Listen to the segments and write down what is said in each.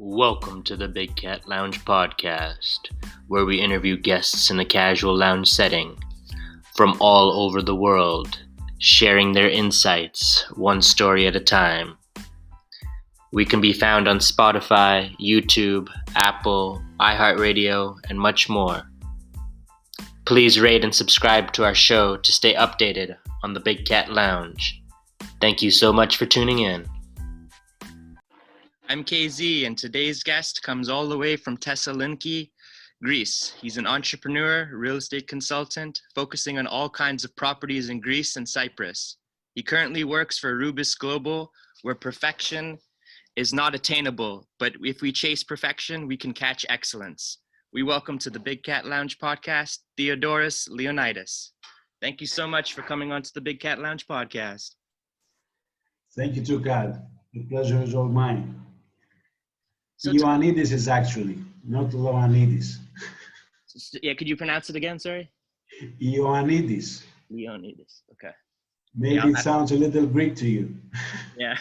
Welcome to the Big Cat Lounge podcast, where we interview guests in a casual lounge setting from all over the world, sharing their insights one story at a time. We can be found on Spotify, YouTube, Apple, iHeartRadio, and much more. Please rate and subscribe to our show to stay updated on the Big Cat Lounge. Thank you so much for tuning in. I'm KZ, and today's guest comes all the way from Thessaloniki, Greece. He's an entrepreneur, real estate consultant, focusing on all kinds of properties in Greece and Cyprus. He currently works for Roubis Global, where perfection is not attainable, but if we chase perfection, we can catch excellence. We welcome to the Big Cat Lounge podcast, Theodoros Ioannidis. Thank you so much for coming on to the Big Cat Lounge podcast. Thank you too, Kat. The pleasure is all mine. Ioannidis is actually, not Ioannidis. Yeah, could you pronounce it again, sorry? Ioannidis. Ioannidis, okay. Maybe it sounds a little Greek to you. Yeah.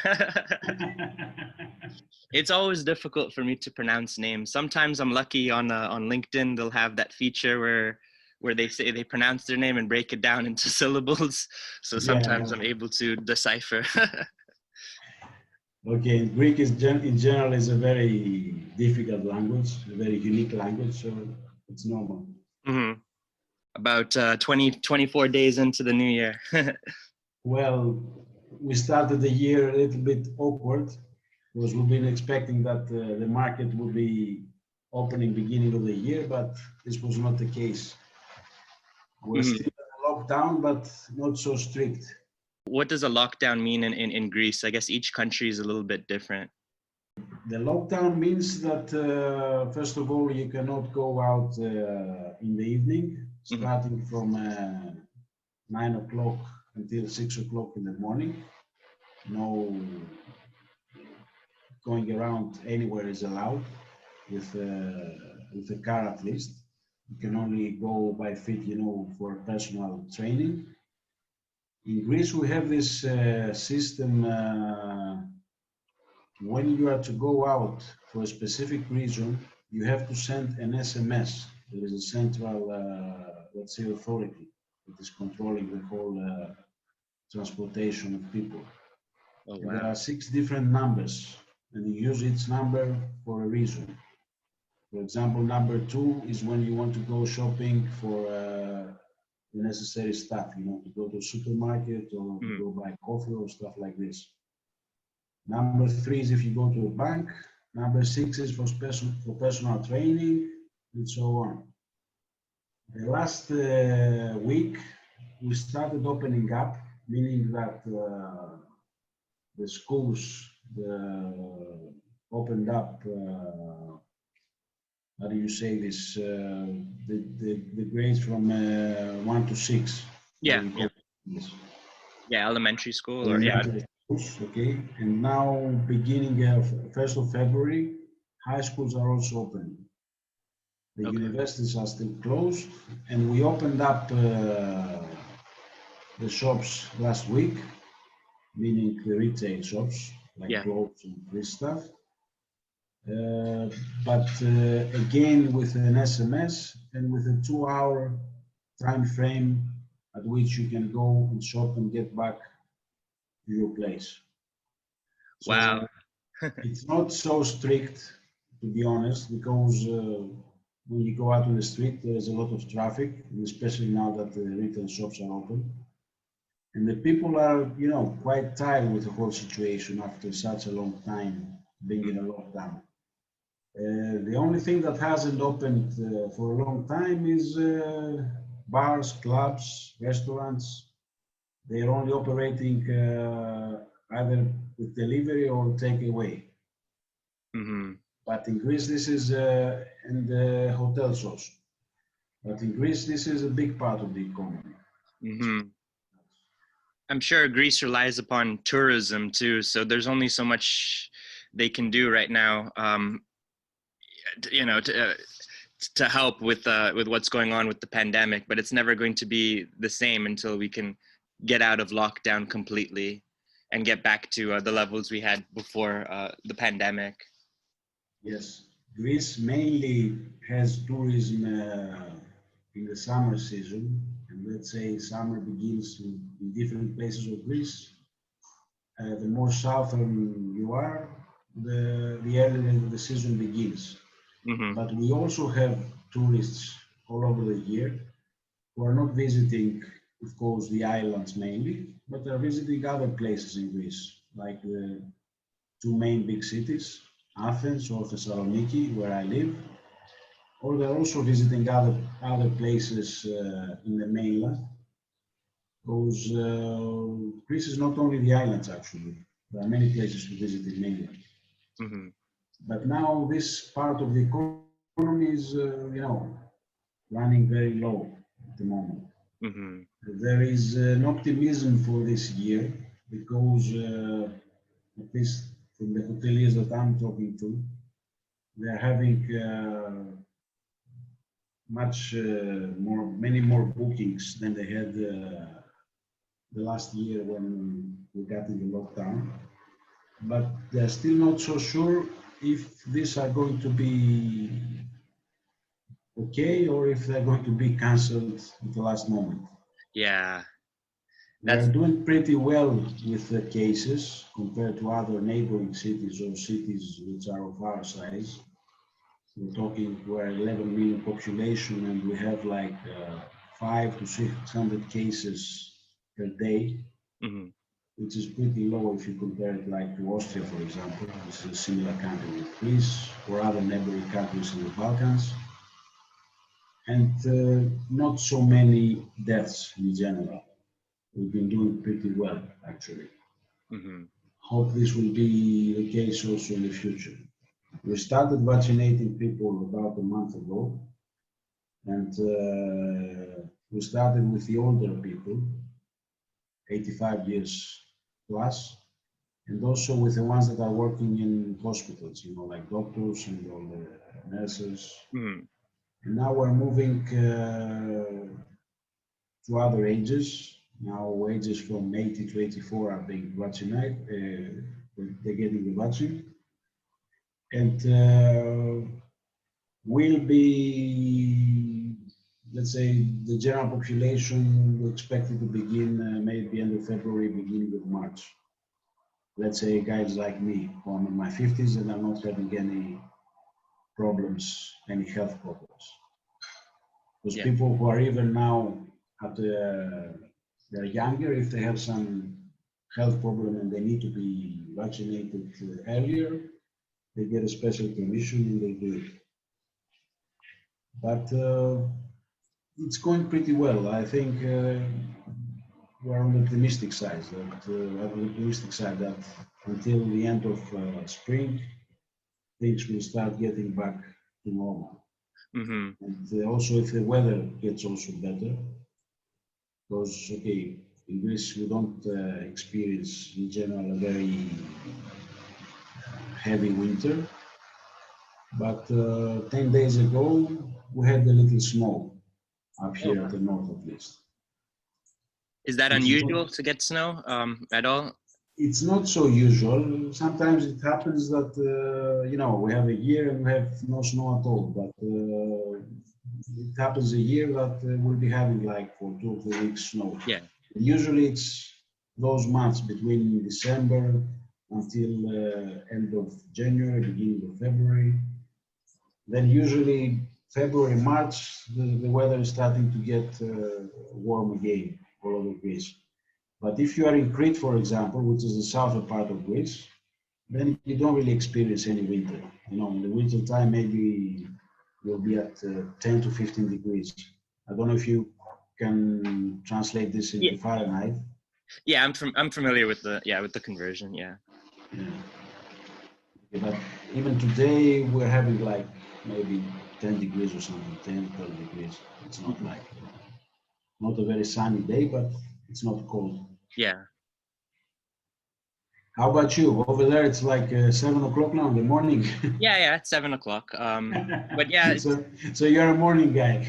It's always difficult for me to pronounce names. Sometimes I'm lucky on LinkedIn, they'll have that feature where they say they pronounce their name and break it down into syllables. So sometimes I'm able to decipher. Okay, Greek is in general is a very difficult language, a very unique language, so it's normal. Mm-hmm. About 24 days into the new year. Well, we started the year a little bit awkward because we've been expecting that the market would be opening beginning of the year, but this was not the case. We're still in lockdown, but not so strict. What does a lockdown mean in Greece? I guess each country is a little bit different. The lockdown means that, first of all, you cannot go out in the evening, starting from 9 o'clock until 6 o'clock in the morning. No going around anywhere is allowed, with a car at least. You can only go by feet, for personal training. In Greece, we have this system. When you are to go out for a specific reason, you have to send an SMS. There is a central, let's say, authority that is controlling the whole transportation of people. Oh, wow. There are 6 different numbers, and you use each number for a reason. For example, number 2 is when you want to go shopping for the necessary stuff, to go to a supermarket or to go buy coffee or stuff like this. Number 3 is if you go to a bank. Number 6 is for personal training, and so on. The last week, we started opening up, meaning that the schools opened up. How do you say this? The grades from 1 to 6. Yeah. Yeah, elementary school or Okay, and now beginning of 1st of February, high schools are also open. The universities are still closed, and we opened up the shops last week, meaning the retail shops like clothes and this stuff. But again with an SMS and with a 2-hour time frame at which you can go and shop and get back to your place. So wow. It's not so strict, to be honest, because when you go out on the street, there's a lot of traffic, and especially now that the retail shops are open. And the people are, quite tired with the whole situation after such a long time being in a lockdown. The only thing that hasn't opened for a long time is bars, clubs, restaurants. They're only operating either with delivery or takeaway. But in Greece, this is and the hotels also. But in Greece, this is a big part of the economy. I'm sure Greece relies upon tourism too, so there's only so much they can do right now. To help with what's going on with the pandemic, but it's never going to be the same until we can get out of lockdown completely and get back to the levels we had before the pandemic. Yes, Greece mainly has tourism in the summer season, and let's say summer begins in different places of Greece. The more southern you are, the earlier the season begins. Mm-hmm. But we also have tourists all over the year who are not visiting, of course, the islands mainly, but are visiting other places in Greece, like the two main big cities, Athens or Thessaloniki, where I live, or they're also visiting other places in the mainland. Because Greece is not only the islands, actually. There are many places to visit in mainland. Mm-hmm. But now this part of the economy is, running very low at the moment. Mm-hmm. There is an optimism for this year because, at least from the hoteliers that I'm talking to, they're having many more bookings than they had the last year when we got into lockdown. But they're still not so sure if these are going to be okay or if they're going to be cancelled at the last moment. Yeah, We are that's doing pretty well with the cases compared to other neighboring cities or cities which are of our size. We're talking we're 11 million population and we have like 5 to 600 cases per day, mm-hmm. which is pretty low if you compare it like to Austria, for example, which is a similar country with Greece or other neighboring countries in the Balkans, and not so many deaths in general. We've been doing pretty well, actually. Mm-hmm. Hope this will be the case also in the future. We started vaccinating people about a month ago, and we started with the older people, 85 years plus, and also with the ones that are working in hospitals, like doctors and all the nurses. Mm-hmm. And now we're moving to other ages. Now ages from 80 to 84 are being vaccinated. They're getting the vaccine, and will be, let's say, the general population we expect it to begin maybe end of February, beginning of March. Let's say guys like me, who I'm in my 50s and I'm not having any problems, any health problems. Those Yeah. people who are even now they're younger, if they have some health problem and they need to be vaccinated earlier, they get a special permission and they do it. But it's going pretty well. I think we're on the optimistic side that until the end of spring, things will start getting back to normal. Mm-hmm. And also, if the weather gets also better, because okay, in Greece we don't experience in general a very heavy winter, but 10 days ago we had a little snow up Oh, here at the north at least. is that Which is not, unusual to get snow at all? it's not so usual. Sometimes it happens that we have a year and we have no snow at all, but it happens a year that we'll be having like for 2 or 3 weeks snow. Yeah. Usually it's those months between December until end of January, beginning of February. Then usually February, March, the weather is starting to get warm again all over Greece. But if you are in Crete, for example, which is the southern part of Greece, then you don't really experience any winter. In the winter time, maybe you'll be at 10 to 15 degrees. I don't know if you can translate this Yeah. into Fahrenheit. Yeah, I'm familiar with the conversion. Yeah. Yeah. But even today, we're having like maybe 10 degrees or something, 10, 12 degrees. It's not Mhm. like, not a very sunny day, but it's not cold. Yeah. How about you? Over there, it's like 7 o'clock now in the morning. Yeah, it's 7 o'clock. But yeah, so you're a morning guy.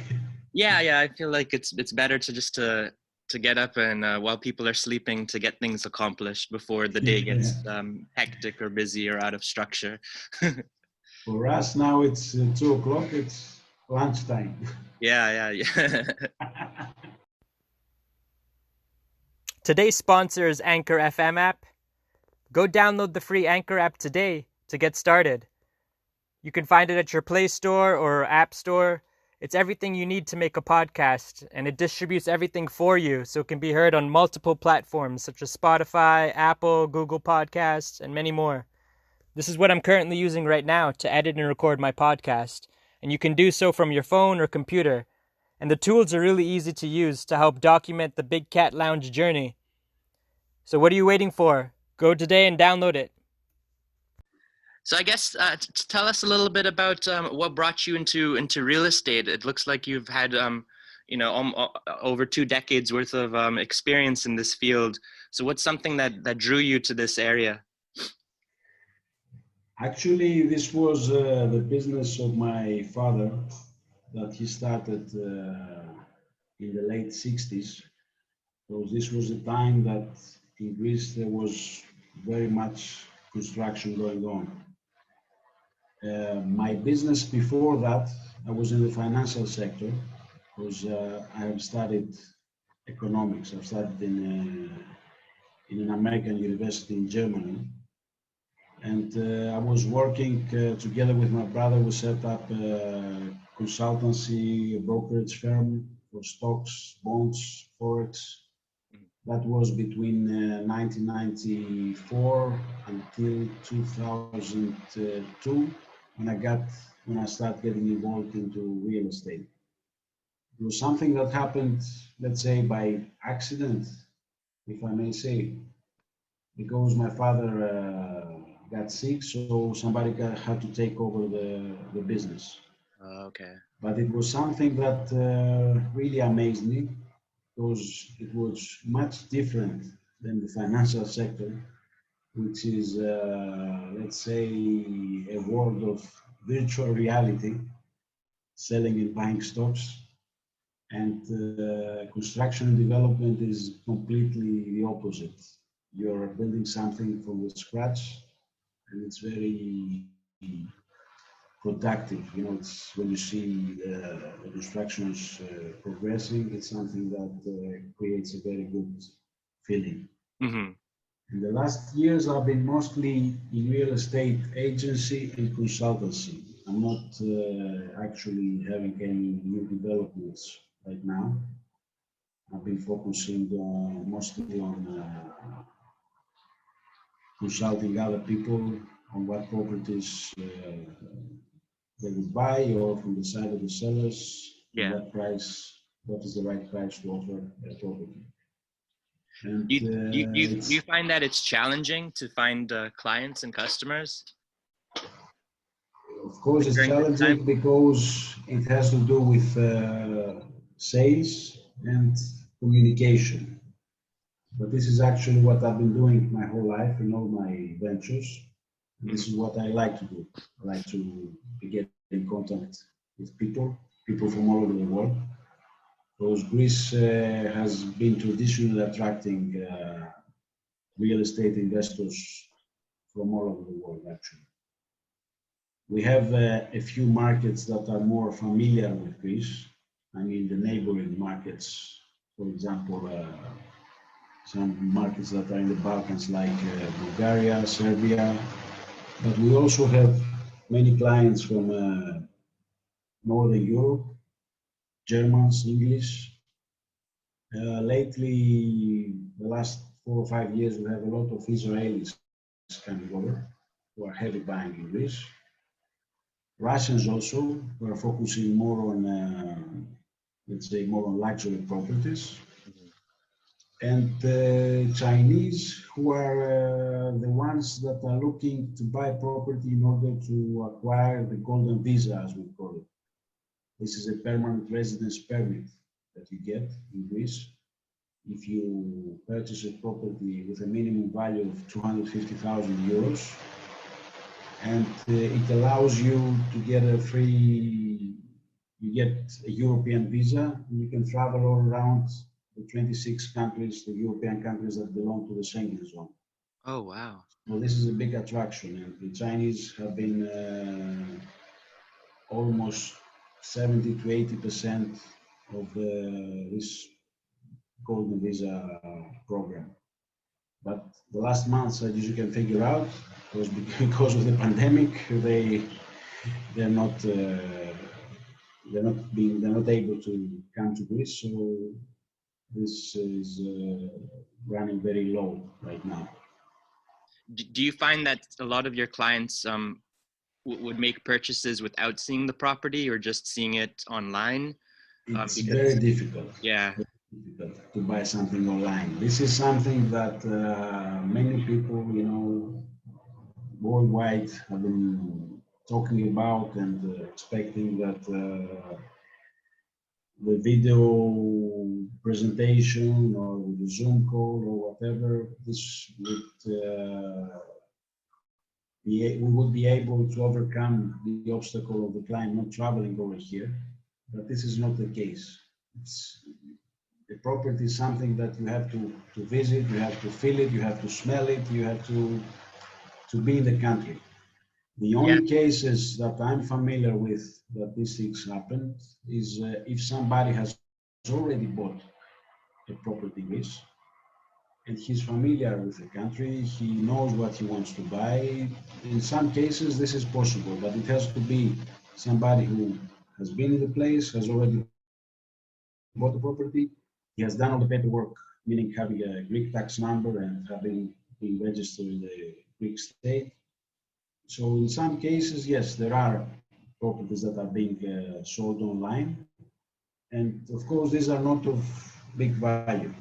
yeah. I feel like it's better to just to get up and while people are sleeping to get things accomplished before the day Yeah. gets hectic or busy or out of structure. For us now, it's 2 o'clock. It's lunchtime. Yeah. Today's sponsor is Anchorfm App. Go download the free Anchor app today to get started. You can find it at your Play Store or App Store. It's everything you need to make a podcast, and it distributes everything for you so it can be heard on multiple platforms such as Spotify, Apple, Google Podcasts, and many more. This is what I'm currently using right now to edit and record my podcast, and you can do so from your phone or computer. And the tools are really easy to use to help document the Big Cat Lounge journey. So what are you waiting for? Go today and download it. So I guess tell us a little bit about what brought you into real estate. It looks like you've had over 2 decades worth of experience in this field. So what's something that drew you to this area? Actually, this was the business of my father that he started in the late 60s. So this was the time that in Greece there was very much construction going on. My business before that, I was in the financial sector because I have studied economics. I've studied in an American university in Germany. And I was working together with my brother. We set up a consultancy, a brokerage firm for stocks, bonds, forex. That was between 1994 until 2002 when I started getting involved into real estate. It was something that happened, let's say, by accident, if I may say, because my father got sick, so somebody had to take over the business. Okay. But it was something that really amazed me because it was much different than the financial sector, which is, let's say, a world of virtual reality, selling and buying stocks. And construction and development is completely the opposite. You're building something from the scratch, and it's very productive. You know, it's when you see the constructions progressing, it's something that creates a very good feeling. Mm-hmm. In the last years, I've been mostly in real estate agency and consultancy. I'm not actually having any new developments right now. I've been focusing mostly on consulting other people on what properties they would buy, or from the side of the sellers, and Yeah. what is the right price to offer a property. And Do you find that it's challenging to find clients and customers? of course, it's During this challenging time? because it has to do with sales and communication. But this is actually what I've been doing my whole life in all my ventures. And this is what I like to do. I like to get in contact with people from all over the world. Because Greece has been traditionally attracting real estate investors from all over the world, actually. We have a few markets that are more familiar with Greece. I mean, the neighboring markets, for example, some markets that are in the Balkans like Bulgaria, Serbia, but we also have many clients from Northern Europe, Germans, English. Lately, the last 4 or 5 years, we have a lot of Israelis coming over who are heavy buying in Greece. Russians also, who are focusing more on, let's say, more on luxury properties. And Chinese, who are the ones that are looking to buy property in order to acquire the golden visa, as we call it. This is a permanent residence permit that you get in Greece if you purchase a property with a minimum value of 250,000 euros. And it allows you to get you get a European visa, and you can travel all around the 26 countries, the European countries that belong to the Schengen zone. Oh, wow. So this is a big attraction, and the Chinese have been almost 70 to 80% of this golden visa program. But the last months, as you can figure out, was because of the pandemic, they're not they're not able to come to Greece. So this is running very low right now. Do you find that a lot of your clients would make purchases without seeing the property or just seeing it online? It's very Because, difficult. yeah, To buy something online. This is something that many people, worldwide have been talking about and expecting that the video presentation or the Zoom call or whatever, this would we would be able to overcome the obstacle of the client not traveling over here, but this is not the case. The property is something that you have to visit, you have to feel it, you have to smell it, you have to be in the country. The yeah, only cases that I'm familiar with that these things happen is if somebody has already bought a property in Greece and he's familiar with the country, he knows what he wants to buy. In some cases, this is possible, but it has to be somebody who has been in the place, has already bought the property, he has done all the paperwork, meaning having a Greek tax number and having been registered in the Greek state. So in some cases, yes, there are properties that are being sold online. And of course, these are not of big value.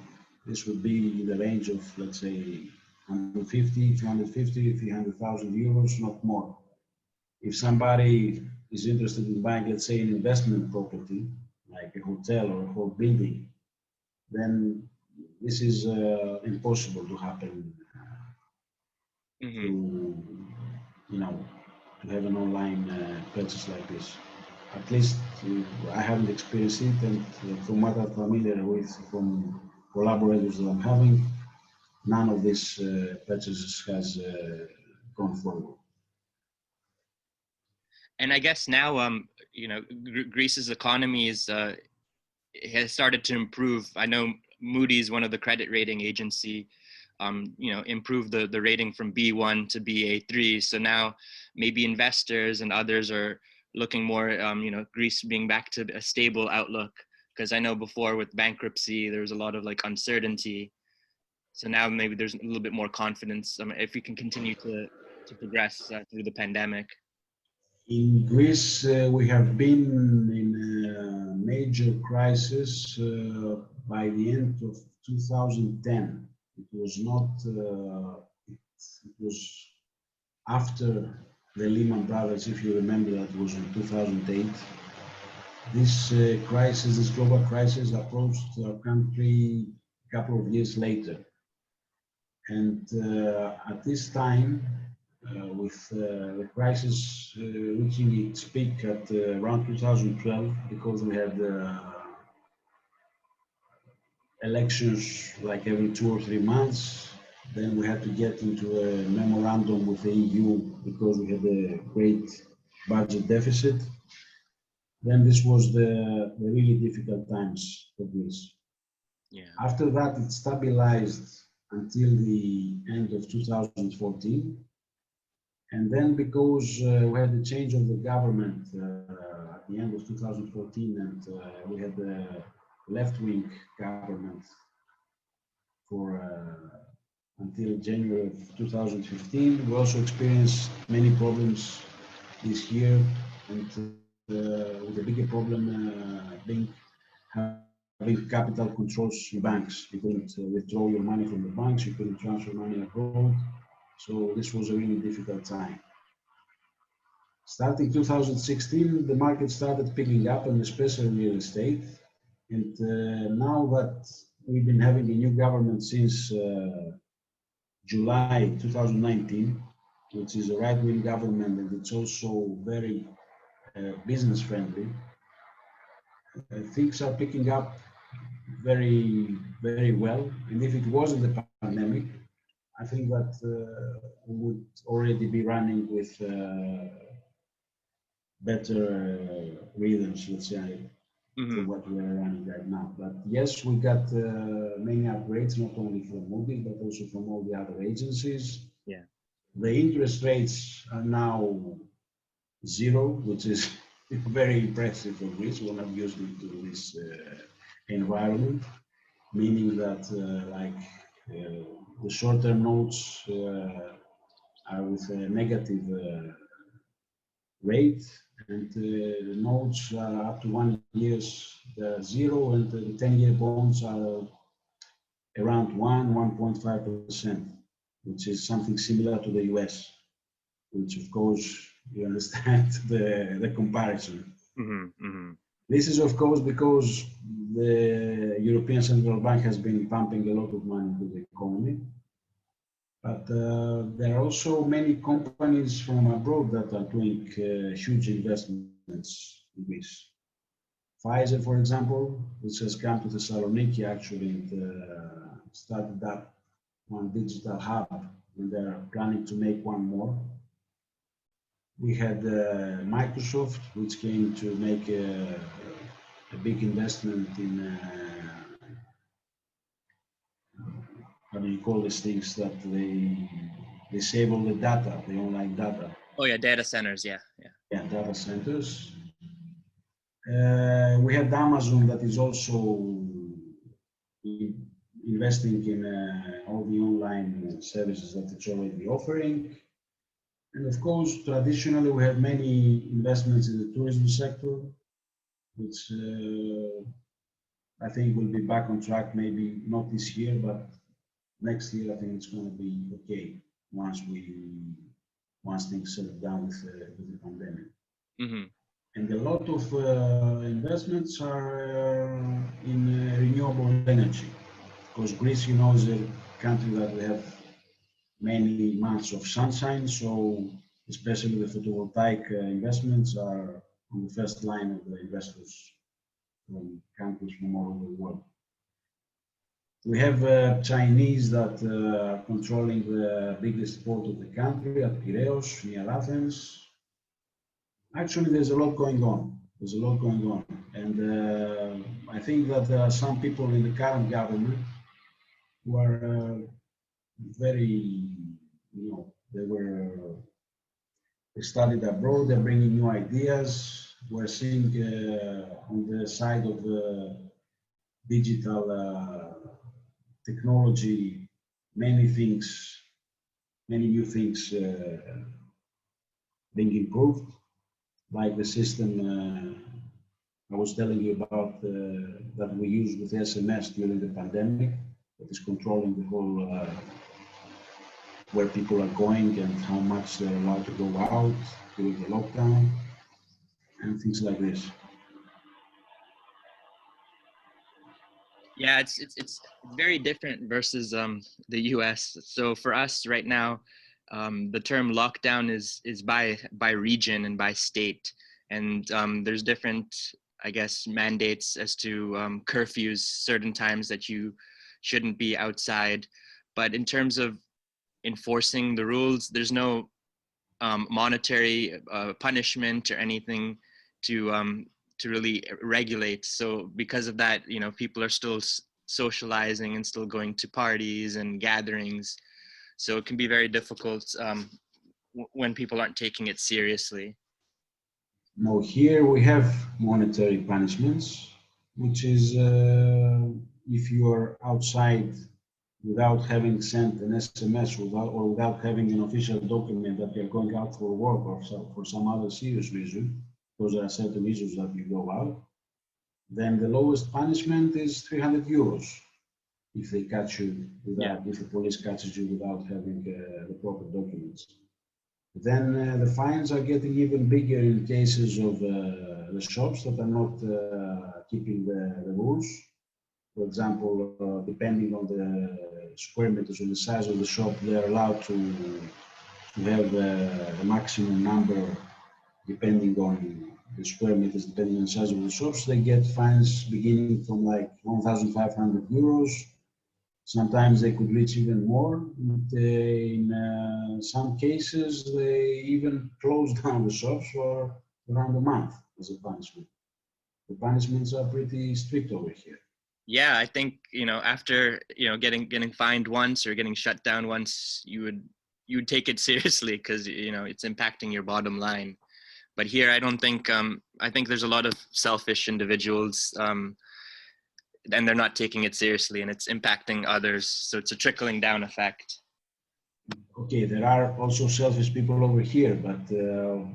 This would be in the range of, let's say, 150, 250, 300,000 euros, not more. If somebody is interested in buying, let's say, an investment property, like a hotel or a whole building, then this is impossible to happen through, to have an online purchase like this. At least I haven't experienced it, and from what I'm familiar with from collaborators that I'm having, none of these purchases has gone forward. and I guess now, Greece's economy has started to improve. I know Moody's, one of the credit rating agency, improved the rating from B1 to BA3. So now maybe investors and others are looking more, Greece being back to a stable outlook. Because I know before with bankruptcy, there was a lot of like uncertainty. So now maybe there's a little bit more confidence if we can continue to progress through the pandemic. In Greece, we have been in a major crisis by the end of 2010. It was not, it was after the Lehman Brothers, if you remember, that was in 2008. This crisis, this global crisis, approached our country a couple of years later. And at this time, with the crisis reaching its peak at around 2012, because we had elections like every 2 or 3 months. Then we had to get into a memorandum with the EU because we had a great budget deficit. Then this was the really difficult times for Greece. Yeah. After that, it stabilized until the end of 2014. And then because we had the change of the government at the end of 2014, and we had the left-wing government for until January of 2015, we also experienced many problems this year, and with the bigger problem being having capital controls in banks. You couldn't withdraw your money from the banks, you couldn't transfer money abroad. So this was a really difficult time. Starting 2016, the market started picking up, and especially real estate. And now that we've been having a new government since July 2019, which is a right-wing government, and it's also very business-friendly, things are picking up very, very well. And if it wasn't the pandemic, I think that we would already be running with better rhythms, let's say, for what we are running right now. But yes, we got many upgrades, not only from Moody's, but also from all the other agencies. Yeah. The interest rates are now zero, which is very impressive for Greece. We're not used to this environment, meaning that the short-term notes are with a negative rate, and the notes are up to 1 year, zero, and the 10-year bonds are around 1.5%, which is something similar to the US, which of course you understand the comparison. This is of course because the European Central Bank has been pumping a lot of money into the economy. But there are also many companies from abroad that are doing huge investments in Greece. Pfizer, for example, which has come to Thessaloniki actually and started up one digital hub, and they're planning to make one more. We had Microsoft, which came to make a big investment in how do you call these things that they save all the data, the online data. Oh yeah, data centers. Yeah. Yeah, data centers. We have Amazon that is also investing in all the online services that it's already offering. And of course, traditionally, we have many investments in the tourism sector, which I think will be back on track, maybe not this year, but next year. I think it's going to be okay once things settle down with the pandemic. And a lot of investments are in renewable energy, because Greece, you know, is a country that we have many months of sunshine, so especially the photovoltaic investments are on the first line of the investors from countries from all over the world. We have Chinese that are controlling the biggest port of the country at Piraeus, near Athens. Actually, there's a lot going on. And I think that there are some people in the current government who are very, they studied abroad, they're bringing new ideas. We're seeing on the side of digital technology, many new things being improved, like the system I was telling you about that we used with SMS during the pandemic, that is controlling the whole where people are going and how much they're allowed to go out during the lockdown and things like this. Yeah, it's very different versus the US. So for us right now, the term lockdown is by region and by state, and there's different, I guess, mandates as to curfews, certain times that you shouldn't be outside. But in terms of enforcing the rules, there's no monetary punishment or anything to really regulate. So because of that, people are still socializing and still going to parties and gatherings. So it can be very difficult when people aren't taking it seriously. Now here we have monetary punishments, which is if you are outside without having sent an SMS or without having an official document that you're going out for work or for some other serious reason, because there are certain issues that you go out, then the lowest punishment is 300 euros if they catch you without, if the police catches you without having the proper documents. Then the fines are getting even bigger in cases of the shops that are not keeping the rules. For example, depending on the square meters or the size of the shop, they're allowed to have a maximum number depending on the square meters, depending on the size of the shops. They get fines beginning from like 1,500 euros Sometimes they could reach even more. And, in some cases, they even close down the shops for around a month as a punishment. The punishments are pretty strict over here. Yeah, I think, after, getting fined once or getting shut down once, you would take it seriously because, it's impacting your bottom line. But here, I don't think, I think there's a lot of selfish individuals, and they're not taking it seriously, and it's impacting others. So it's a trickling down effect. Okay, there are also selfish people over here, but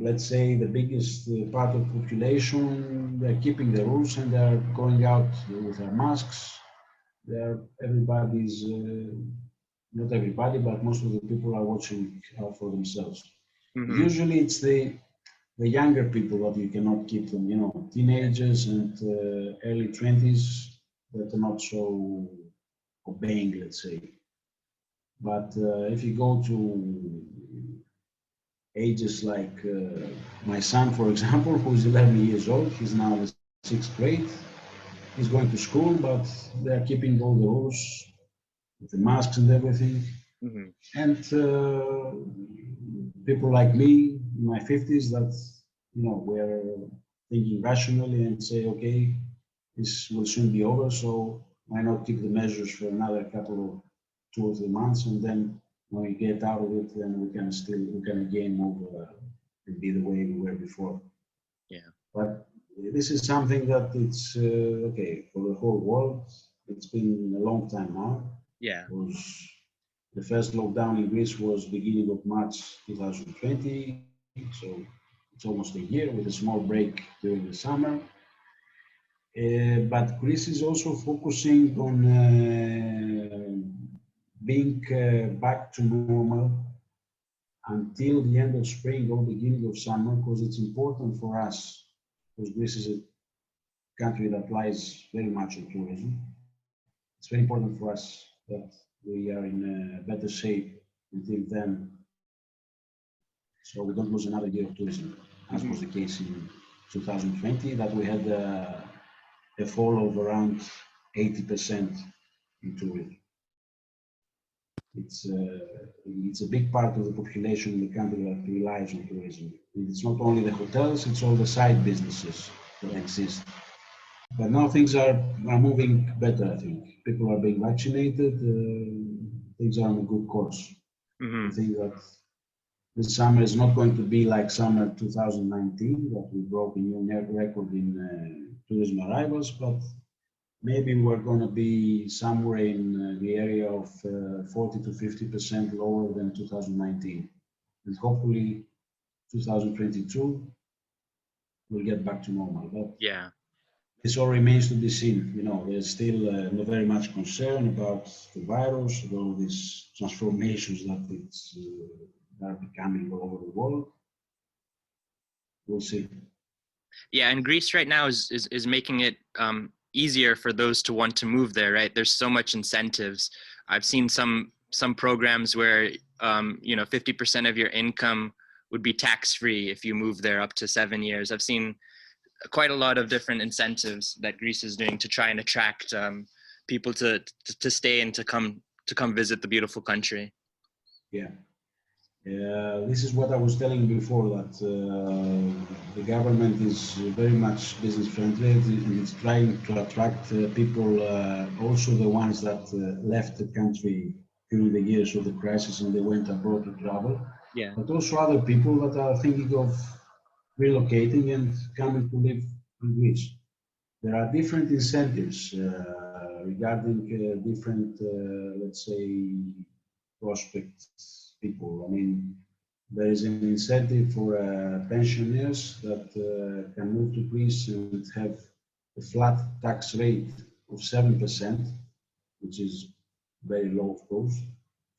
let's say the biggest part of the population, they're keeping the rules and they're going out with their masks. Everybody's, not everybody, but most of the people are watching out for themselves. Mm-hmm. Usually it's the younger people that you cannot keep them, teenagers and early 20s that are not so obeying, let's say. But if you go to ages like my son, for example, who is 11 years old, he's now in 6th grade, he's going to school, but they're keeping all the rules with the masks and everything. Mm-hmm. And people like me in my 50s that, we're thinking rationally and say, okay, this will soon be over, so why not keep the measures for another couple of 2 or 3 months, and then when we get out of it, then we can again move and be the way we were before. Yeah. But this is something that it's okay for the whole world. It's been a long time now. Yeah. The first lockdown in Greece was beginning of March 2020, so it's almost a year with a small break during the summer. But Greece is also focusing on being back to normal until the end of spring or beginning of summer, because it's important for us, because Greece is a country that relies very much on tourism. It's very important for us that we are in a better shape until then, so we don't lose another year of tourism, as was the case in 2020, that we had a fall of around 80% in tourism. It's a big part of the population in the country that relies on tourism. It's not only the hotels, it's all the side businesses that exist. But now things are moving better, I think. People are being vaccinated, things are on a good course. Mm-hmm. I think that this summer is not going to be like summer 2019, that we broke a new record in tourism arrivals, but maybe we're going to be somewhere in the area of 40 to 50% lower than 2019. And hopefully 2022 we'll get back to normal. But Yeah. this all remains to be seen. There's still not very much concern about the virus, all these transformations that are becoming all over the world. We'll see. Yeah, and Greece right now is making it easier for those to want to move there, right? There's so much incentives. I've seen some programs where 50% of your income would be tax-free if you move there up to 7 years. I've seen quite a lot of different incentives that Greece is doing to try and attract people to stay and to come visit the beautiful country. Yeah. This is what I was telling you before, that the government is very much business friendly and it's trying to attract people, also the ones that left the country during the years of the crisis and they went abroad to travel. Yeah. But also other people that are thinking of relocating and coming to live in Greece. There are different incentives regarding different, let's say, prospects people. I mean, there is an incentive for pensioners that can move to Greece and have a flat tax rate of 7%, which is very low, of course,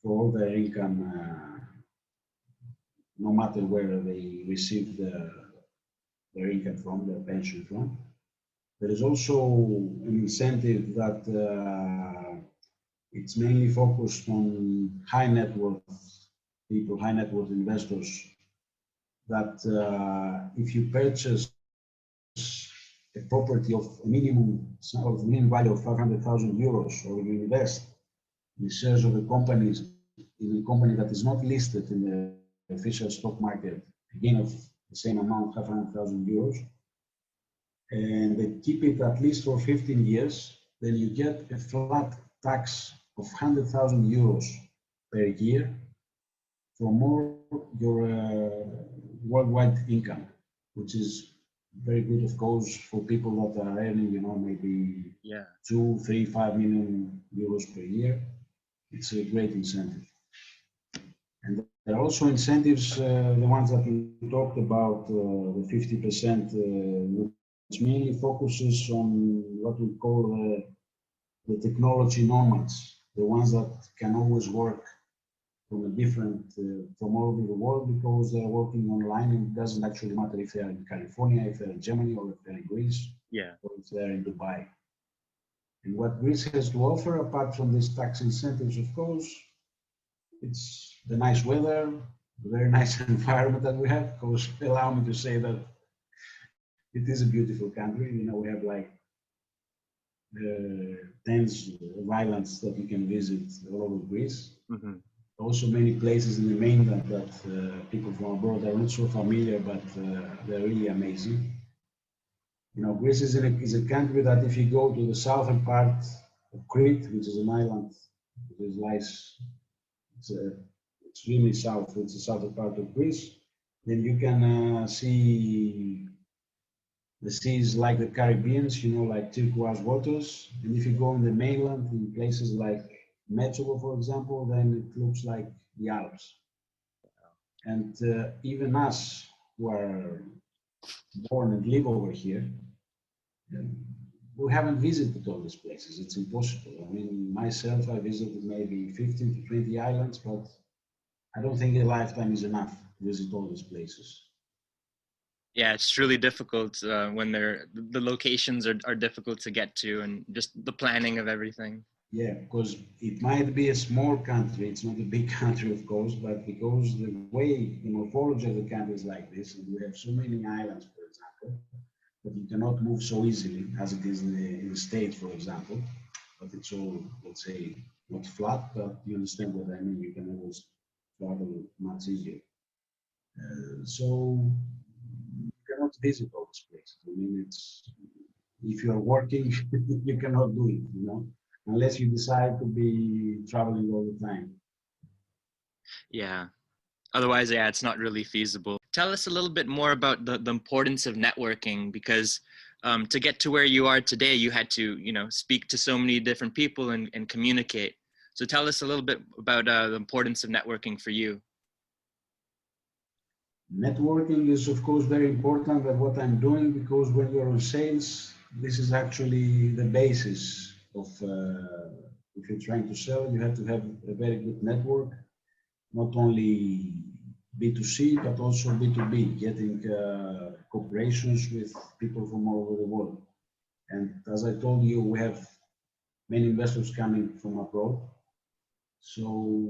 for all their income, no matter where they receive their income from, their pension from. There is also an incentive that it's mainly focused on high net worth people, high net worth investors, that if you purchase a property of minimum value of 500,000 euros, or you invest the shares of the companies in a company that is not listed in the official stock market, again of the same amount, 500,000 euros, and they keep it at least for 15 years, then you get a flat tax of 100,000 euros per year from all your worldwide income, which is very good, of course, for people that are earning, maybe 2, 3, 5 million euros per year. It's a great incentive. And there are also incentives, the ones that we talked about, the 50%, which mainly focuses on what we call the technology nomads, the ones that can always work from from all over the world because they're working online, and it doesn't actually matter if they're in California, if they're in Germany, or if they're in Greece, or if they're in Dubai. And what Greece has to offer, apart from these tax incentives, of course, it's the nice weather, the very nice environment that we have. Of course, allow me to say that it is a beautiful country. We have like tens of islands that you can visit all over Greece. Mm-hmm. Also many places in the mainland that people from abroad are not so familiar, but they're really amazing. Greece is a country that if you go to the southern part of Crete, which is an island, which lies extremely south, it's the southern part of Greece, then you can see the seas like the Caribbean, like turquoise waters. And if you go on the mainland, in places like Metsovo, for example, then it looks like the Alps. And even us who are born and live over here, we haven't visited all these places. It's impossible. I mean, myself, I visited maybe 15 to 20 islands, but I don't think a lifetime is enough to visit all these places. Yeah, it's truly difficult when the locations are difficult to get to, and just the planning of everything. Yeah, because it might be a small country, it's not a big country, of course, but because the way, the morphology of the country is like this, and we have so many islands, for example, that you cannot move so easily as it is in the States, for example. But it's all, let's say, not flat, but you understand what I mean. You can always travel much easier. So you cannot visit all these places. I mean, if you are working, you cannot do it, unless you decide to be traveling all the time. Yeah. Otherwise, it's not really feasible. Tell us a little bit more about the importance of networking, because to get to where you are today, you had to, speak to so many different people and communicate. So tell us a little bit about the importance of networking for you. Networking is, of course, very important at what I'm doing, because when you're in sales, this is actually the basis of, if you're trying to sell, you have to have a very good network, not only B2C, but also B2B, getting cooperations with people from all over the world. And as I told you, we have many investors coming from abroad. So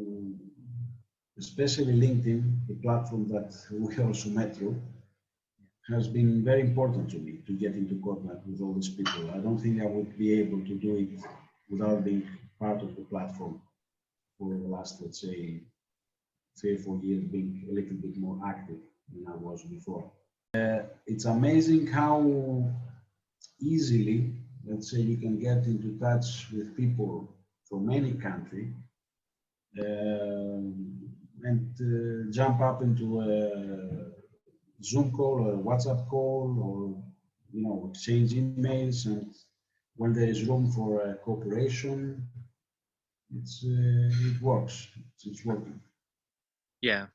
especially LinkedIn, the platform that we also met through, has been very important to me to get into contact with all these people. I don't think I would be able to do it without being part of the platform for the last, let's say, 3 or 4 years, being a little bit more active than I was before. It's amazing how easily, let's say, you can get into touch with people from any country and jump up into a Zoom call or a WhatsApp call, or exchange emails, and when there is room for cooperation, it works. It's working. Yeah,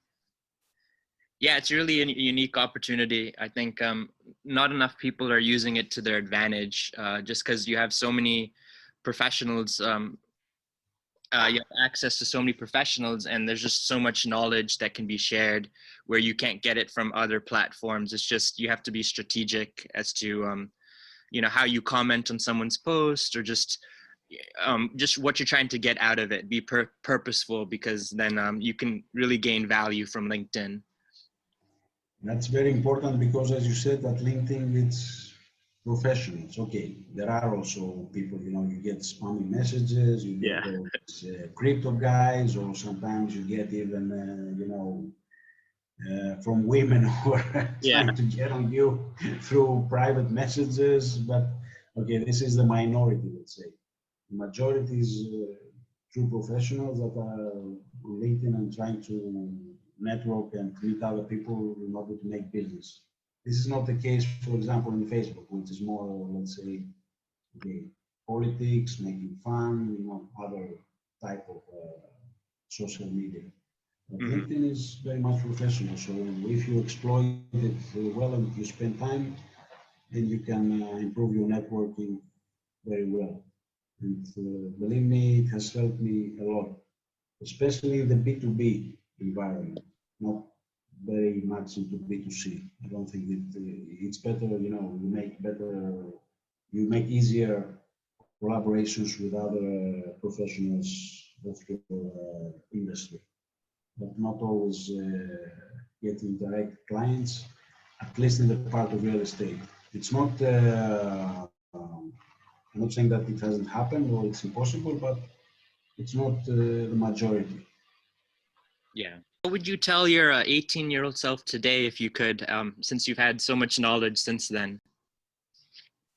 it's really a unique opportunity. I think not enough people are using it to their advantage, just because you have so many professionals. You have access to so many professionals, and there's just so much knowledge that can be shared where you can't get it from other platforms. It's just, you have to be strategic as to, how you comment on someone's post, or just what you're trying to get out of it. Be purposeful, because then you can really gain value from LinkedIn. That's very important, because as you said, that LinkedIn, professionals. Okay, there are also people, you get spamming messages, you Yeah. get those crypto guys, or sometimes you get even, from women who are Yeah. trying to get on you through private messages. But okay, this is the minority, let's say. The majority is true professionals that are LinkedIn and trying to network and meet other people in order to make business. This is not the case, for example, in Facebook, which is more, let's say, okay, politics, making fun, other type of social media. But Hmm. LinkedIn is very much professional. So if you exploit it well and you spend time, then you can improve your networking very well. And believe me, it has helped me a lot, especially in the B2B environment, not very much into B2C. I don't think it's better, you make easier collaborations with other professionals of your industry, but not always getting direct clients, at least in the part of real estate. It's not, I'm not saying that it hasn't happened or it's impossible, but it's not the majority. Yeah. What would you tell your 18-year-old self today if you could, since you've had so much knowledge since then?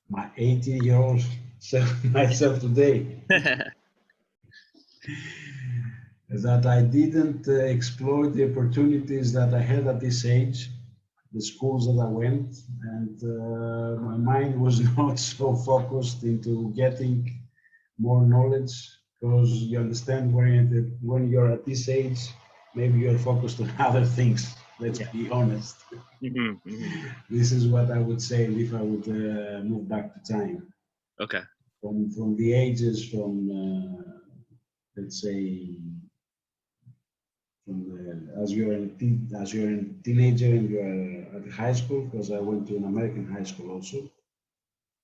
My 18-year-old self, myself today, that I didn't exploit the opportunities that I had at this age, the schools that I went, and my mind was not so focused into getting more knowledge, because you understand when you're at this age, maybe you're focused on other things. Let's Yeah. be honest. Hmm. Hmm. This is what I would say if I would move back to time. Okay. From the ages from let's say from as you're a teenager and you're at high school, because I went to an American high school also,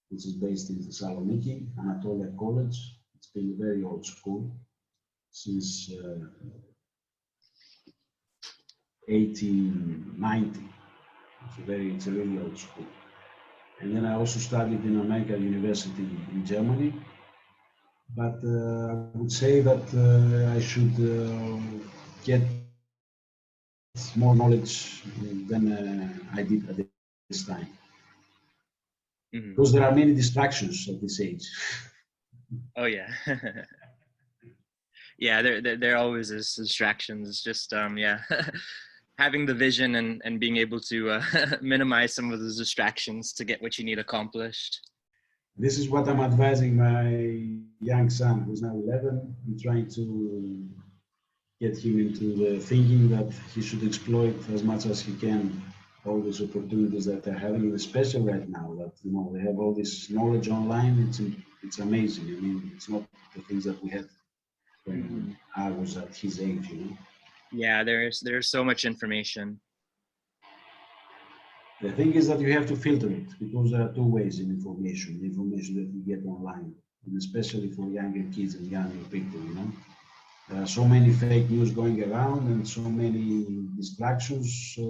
which is based in Thessaloniki, Anatolia College. It's been a very old school since 1890. It's a very old school. And then I also studied in American University in Germany. But I would say that I should get more knowledge than I did at this time. Hmm. Because there are many distractions at this age. Oh yeah. Yeah, there always is distractions. It's just yeah, having the vision and being able to minimize some of those distractions to get what you need accomplished. This is what I'm advising my young son, who's now 11. I'm trying to get him into the thinking that he should exploit as much as he can all these opportunities that they're having, especially right now that they have all this knowledge online. It's amazing. I mean, it's not the things that we had Hmm. when I was at his age. Yeah, there's so much information. The thing is that you have to filter it, because there are two ways in information: the information that we get online, and especially for younger kids and younger people. There are so many fake news going around and so many distractions. So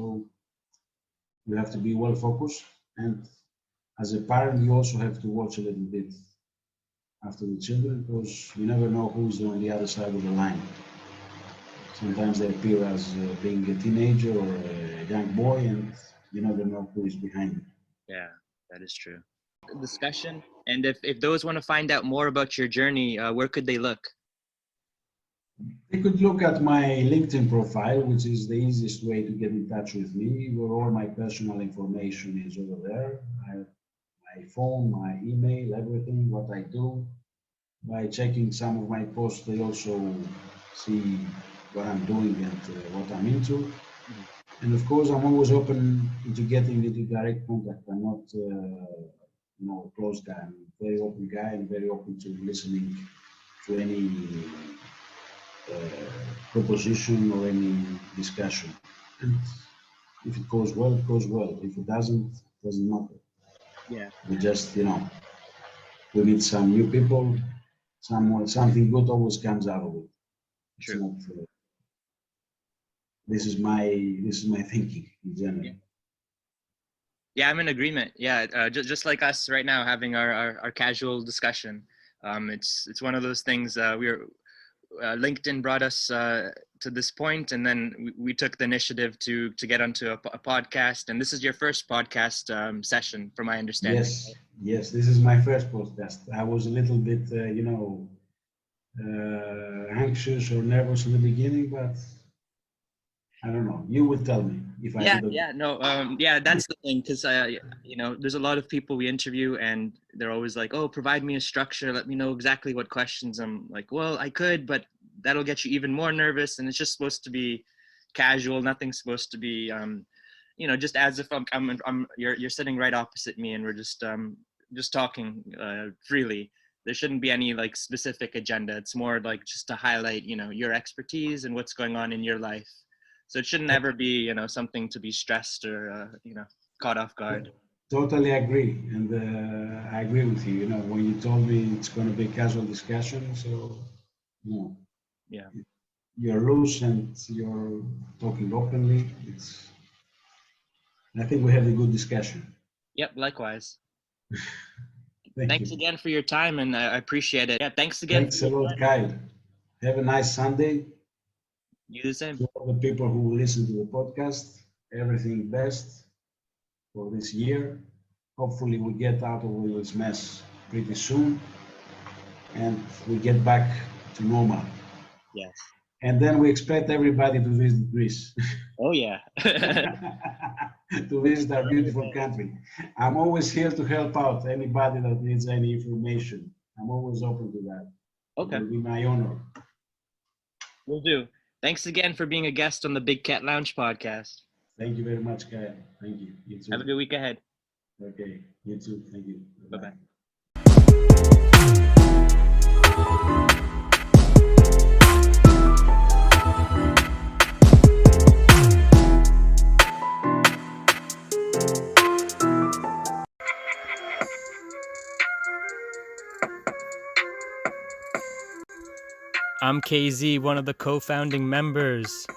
you have to be well focused, and as a parent, you also have to watch a little bit after the children, because you never know who's on the other side of the line. Sometimes they appear as being a teenager or a young boy, and you never know who is behind it. Yeah, that is true. Discussion. And if those want to find out more about your journey, where could they look? You could look at my LinkedIn profile, which is the easiest way to get in touch with me, where all my personal information is over there. I have my phone, my email, everything, what I do. By checking some of my posts, they also see what I'm doing and what I'm into. Mhm. And of course, I'm always open to getting into direct contact. I'm not, a closed guy. I'm a very open guy and very open to listening to any proposition or any discussion. And if it goes well, it goes well. If it doesn't, it doesn't matter. Yeah, We just, we meet some new people. Something good always comes out of it. It's true. not. This is my thinking in general. Yeah, I'm in agreement. Yeah, just like us right now having our casual discussion. It's one of those things. LinkedIn brought us to this point, and then we took the initiative to get onto a podcast. And this is your first podcast session, from my understanding. Yes, this is my first podcast. I was a little bit, anxious or nervous in the beginning, but I don't know. You will tell me if I did. That's the thing, because there's a lot of people we interview, and they're always like, "Oh, provide me a structure. Let me know exactly what questions." I'm like, "Well, I could, but that'll get you even more nervous." And it's just supposed to be casual. Nothing's supposed to be, just as if you're sitting right opposite me, and we're just talking freely. There shouldn't be any like specific agenda. It's more like just to highlight, your expertise and what's going on in your life. So it shouldn't ever be, something to be stressed or, caught off guard. Totally agree. And I agree with you. When you told me it's going to be a casual discussion, so, Yeah. You're loose and you're talking openly. I think we had a good discussion. Yep, likewise. Thanks again for your time, and I appreciate it. Yeah, thanks again. Thanks a lot, Kyle. Have a nice Sunday. You the same. To all the people who listen to the podcast, everything best for this year. Hopefully we get out of this mess pretty soon and we get back to normal. Yes. And then we expect everybody to visit Greece. Oh, yeah. To visit our beautiful country. I'm always here to help out anybody that needs any information. I'm always open to that. Okay. It will be my honor. Will do. Thanks again for being a guest on the Big Cat Lounge podcast. Thank you very much, Kyle. Thank you. You too. Have a good week ahead. Okay. You too. Thank you. Bye-bye. I'm KZ, one of the co-founding members.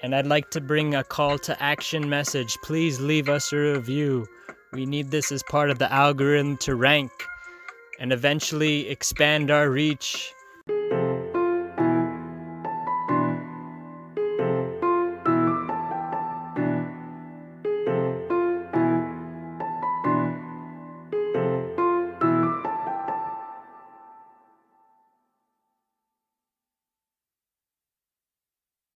And I'd like to bring a call to action message. Please leave us a review. We need this as part of the algorithm to rank and eventually expand our reach